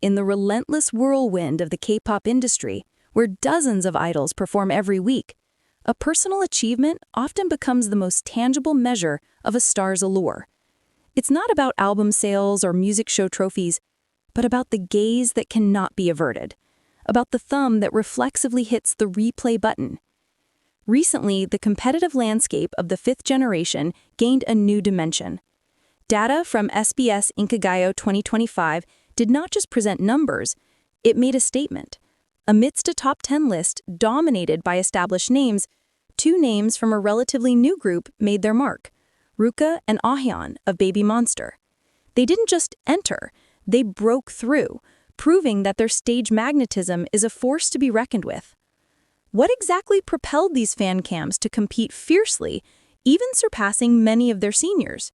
In the relentless whirlwind of the K-pop industry, where dozens of idols perform every week, a personal achievement often becomes the most tangible measure of a star's allure. It's not about album sales or music show trophies, but about the gaze that cannot be averted, about the thumb that reflexively hits the replay button. Recently, the competitive landscape of the fifth generation gained a new dimension. Data from SBS Inkigayo 2025 did not just present numbers, it made a statement. Amidst a top 10 list dominated by established names, two names from a relatively new group made their mark: Ruka and Ahyeon of BABYMONSTER. They didn't just enter, they broke through, proving that their stage magnetism is a force to be reckoned with. What exactly propelled these fancams to compete fiercely, even surpassing many of their seniors?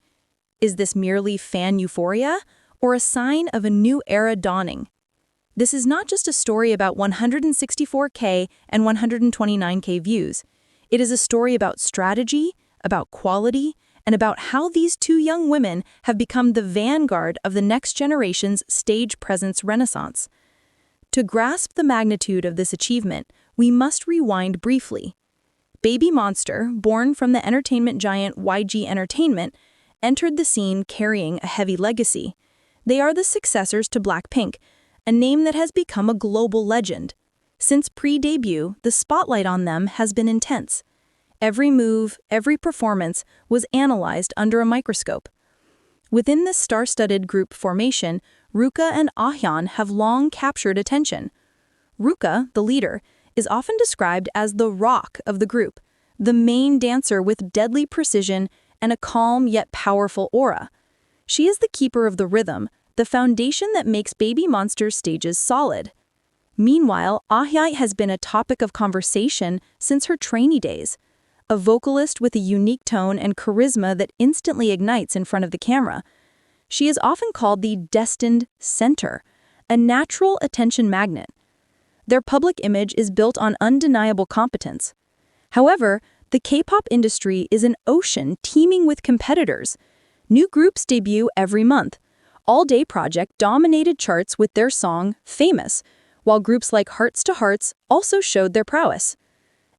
Is this merely fan euphoria, or a sign of a new era dawning? This is not just a story about 164K and 129K views. It is a story about strategy, about quality, and about how these two young women have become the vanguard of the next generation's stage presence renaissance. To grasp the magnitude of this achievement, we must rewind briefly. BABYMONSTER, born from the entertainment giant YG Entertainment, entered the scene carrying a heavy legacy. They are the successors to Blackpink, a name that has become a global legend. Since pre-debut, the spotlight on them has been intense. Every move, every performance was analyzed under a microscope. Within this star-studded group formation, Ruka and Ahyeon have long captured attention. Ruka, the leader, is often described as the rock of the group, the main dancer with deadly precision and a calm yet powerful aura. She is the keeper of the rhythm, the foundation that makes BABYMONSTER's stages solid. Meanwhile, Ahyeon has been a topic of conversation since her trainee days. A vocalist with a unique tone and charisma that instantly ignites in front of the camera. She is often called the destined center, a natural attention magnet. Their public image is built on undeniable competence. However, the K-pop industry is an ocean teeming with competitors. New groups debut every month. All Day Project dominated charts with their song, Famous, while groups like Hearts to Hearts also showed their prowess.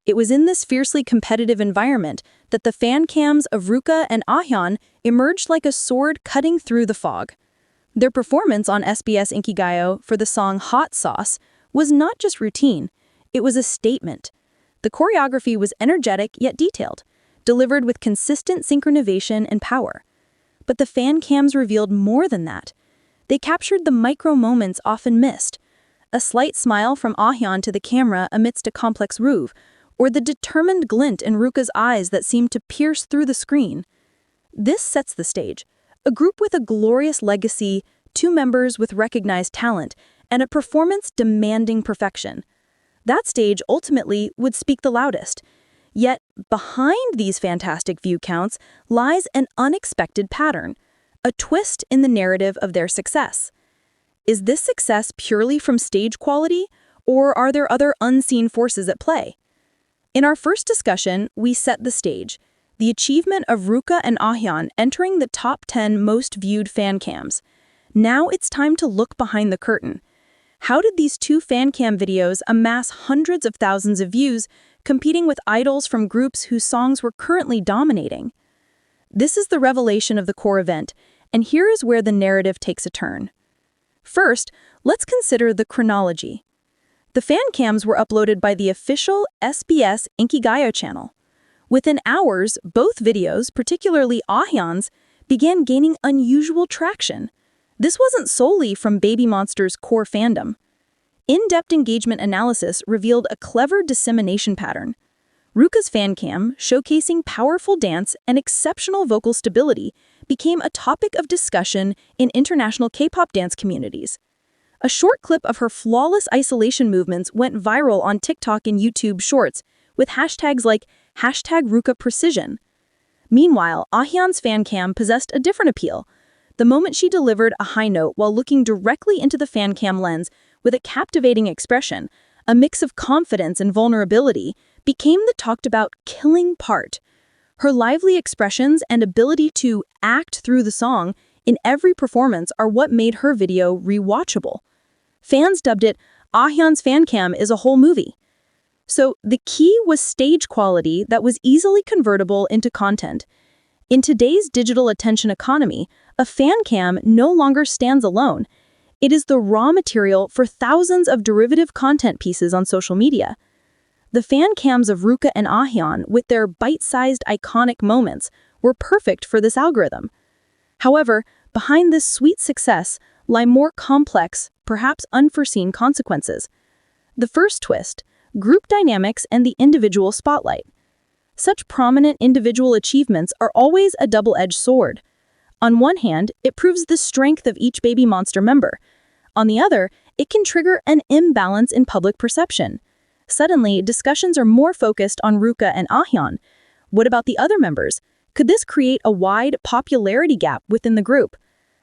It was in this fiercely competitive environment that the fancams of Ruka and Ahyeon emerged like a sword cutting through the fog. Their performance on SBS Inkigayo for the song Hot Sauce was not just routine, it was a statement. The choreography was energetic yet detailed, delivered with consistent synchronization and power. But the fancams revealed more than that. They captured the micro moments often missed. A slight smile from Ahyeon to the camera amidst a complex groove, or the determined glint in Ruka's eyes that seemed to pierce through the screen. This sets the stage. A group with a glorious legacy, two members with recognized talent, and a performance demanding perfection. That stage ultimately would speak the loudest. Yet, behind these fantastic view counts lies an unexpected pattern, a twist in the narrative of their success. Is this success purely from stage quality, or are there other unseen forces at play? In our first discussion, we set the stage, the achievement of Ruka and Ahyeon entering the top 10 most viewed fancams. Now it's time to look behind the curtain. How did these two fancam videos amass hundreds of thousands of views, competing with idols from groups whose songs were currently dominating? This is the revelation of the core event, and here is where the narrative takes a turn. First, let's consider the chronology. The fancams were uploaded by the official SBS Inkigayo channel. Within hours, both videos, particularly Ahyeon's, began gaining unusual traction. This wasn't solely from BABYMONSTER's core fandom. In-depth engagement analysis revealed a clever dissemination pattern. Ruka's fancam, showcasing powerful dance and exceptional vocal stability, became a topic of discussion in international K-pop dance communities. A short clip of her flawless isolation movements went viral on TikTok and YouTube Shorts, with hashtags like #RukaPrecision. Meanwhile, Ahyeon's fancam possessed a different appeal. The moment she delivered a high note while looking directly into the fancam lens with a captivating expression, a mix of confidence and vulnerability, became the talked-about killing part. Her lively expressions and ability to act through the song in every performance are what made her video rewatchable. Fans dubbed it Ahyeon's Fancam is a whole movie. So the key was stage quality that was easily convertible into content. In today's digital attention economy, a fan cam no longer stands alone. It is the raw material for thousands of derivative content pieces on social media. The fan cams of Ruka and Ahyeon, with their bite-sized iconic moments, were perfect for this algorithm. However, behind this sweet success lie more complex, perhaps unforeseen consequences. The first twist: group dynamics and the individual spotlight. Such prominent individual achievements are always a double-edged sword. On one hand, it proves the strength of each BABYMONSTER member. On the other, it can trigger an imbalance in public perception. Suddenly, discussions are more focused on Ruka and Ahyeon. What about the other members? Could this create a wide popularity gap within the group?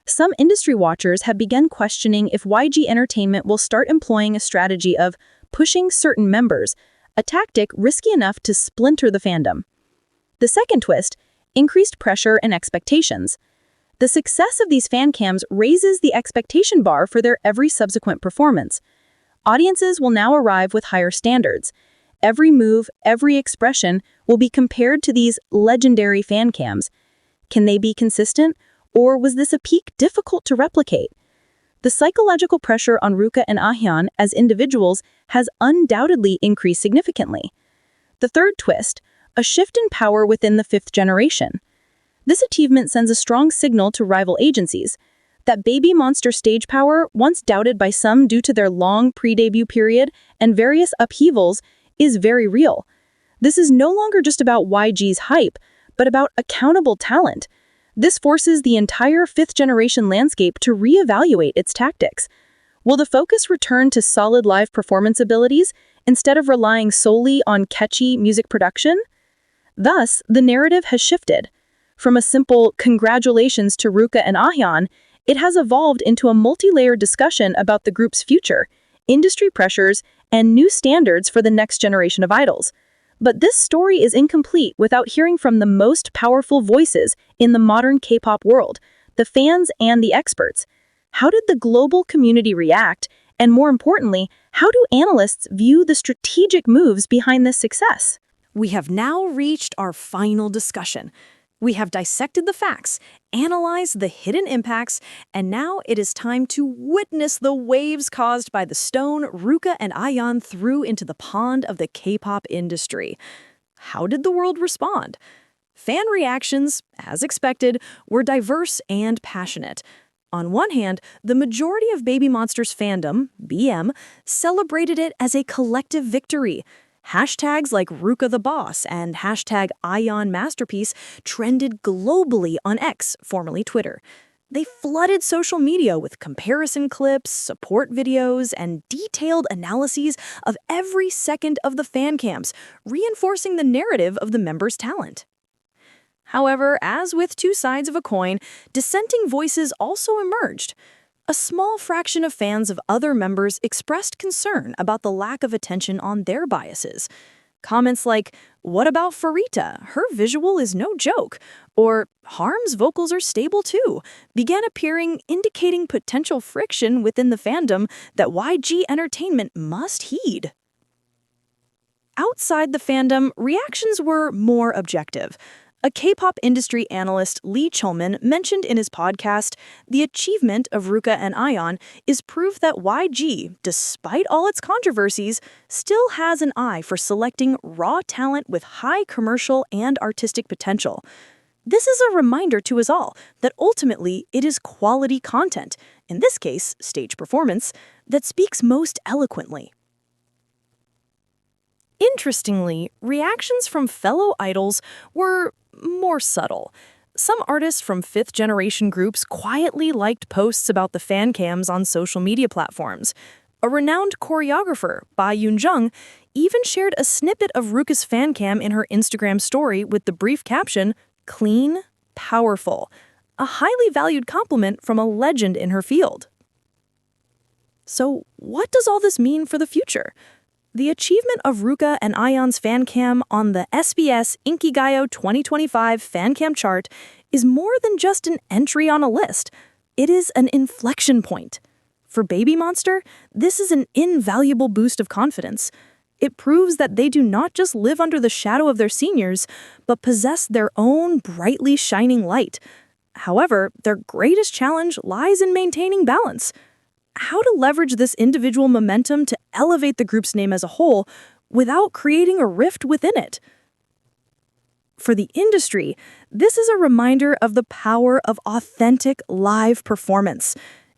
Some industry watchers have begun questioning if YG Entertainment will start employing a strategy of pushing certain members, a tactic risky enough to splinter the fandom. The second twist: increased pressure and expectations. The success of these fan cams raises the expectation bar for their every subsequent performance. Audiences will now arrive with higher standards. Every move, every expression will be compared to these legendary fan cams. Can they be consistent, or was this a peak difficult to replicate? The psychological pressure on Ruka and Ahyeon as individuals has undoubtedly increased significantly. The third twist: a shift in power within the fifth generation. This achievement sends a strong signal to rival agencies that BABYMONSTER stage power, once doubted by some due to their long pre-debut period and various upheavals, is very real. This is no longer just about YG's hype, but about accountable talent. This forces the entire fifth-generation landscape to reevaluate its tactics. Will the focus return to solid live performance abilities instead of relying solely on catchy music production? Thus, the narrative has shifted. From a simple congratulations to Ruka and Ahyeon, it has evolved into a multi-layered discussion about the group's future, industry pressures, and new standards for the next generation of idols. But this story is incomplete without hearing from the most powerful voices in the modern K-pop world, the fans and the experts. How did the global community react? And more importantly, how do analysts view the strategic moves behind this success? We have now reached our final discussion. We have dissected the facts, analyzed the hidden impacts, and now it is time to witness the waves caused by the stone Ruka and Ahyeon threw into the pond of the K-pop industry. How did the world respond? Fan reactions, as expected, were diverse and passionate. On one hand, the majority of BABYMONSTER's fandom, BM, celebrated it as a collective victory. Hashtags like Ruka the Boss and hashtag Ahyeon Masterpiece trended globally on X, formerly Twitter. They flooded social media with comparison clips, support videos, and detailed analyses of every second of the fan cams, reinforcing the narrative of the members' talent. However, as with two sides of a coin, dissenting voices also emerged. A small fraction of fans of other members expressed concern about the lack of attention on their biases. Comments like, "What about Farita? Her visual is no joke," or "Harm's vocals are stable too," began appearing, indicating potential friction within the fandom that YG Entertainment must heed. Outside the fandom, reactions were more objective. A K-pop industry analyst, Lee Cholman, mentioned in his podcast, "The achievement of Ruka and Ahyeon is proof that YG, despite all its controversies, still has an eye for selecting raw talent with high commercial and artistic potential. This is a reminder to us all that ultimately it is quality content, in this case, stage performance, that speaks most eloquently." Interestingly, reactions from fellow idols were more subtle. Some artists from fifth-generation groups quietly liked posts about the fan cams on social media platforms. A renowned choreographer, Ba Yoon-jung, even shared a snippet of Ruka's fan cam in her Instagram story with the brief caption, "Clean, powerful," a highly valued compliment from a legend in her field. So, what does all this mean for the future? The achievement of Ruka and Ahyeon's fancam on the SBS Inkigayo 2025 fancam chart is more than just an entry on a list. It is an inflection point. For BABYMONSTER, this is an invaluable boost of confidence. It proves that they do not just live under the shadow of their seniors, but possess their own brightly shining light. However, their greatest challenge lies in maintaining balance. How to leverage this individual momentum to elevate the group's name as a whole without creating a rift within it. For the industry, this is a reminder of the power of authentic live performance.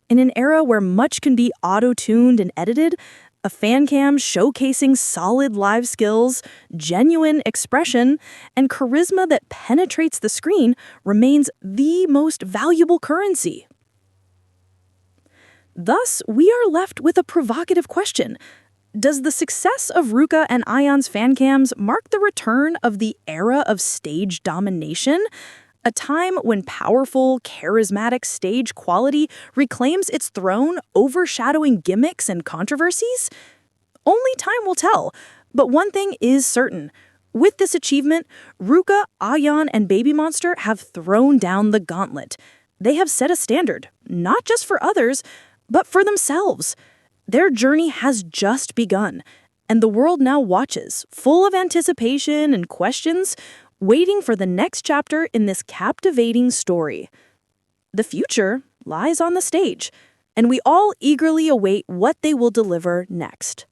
In an era where much can be auto-tuned and edited, a fancam showcasing solid live skills, genuine expression, and charisma that penetrates the screen remains the most valuable currency. Thus, we are left with a provocative question. Does the success of Ruka and Ahyeon's fancams mark the return of the era of stage domination? A time when powerful, charismatic stage quality reclaims its throne, overshadowing gimmicks and controversies? Only time will tell, but one thing is certain. With this achievement, Ruka, Ahyeon, and BABYMONSTER have thrown down the gauntlet. They have set a standard, not just for others, but for themselves. Their journey has just begun, and the world now watches, full of anticipation and questions, waiting for the next chapter in this captivating story. The future lies on the stage, and we all eagerly await what they will deliver next.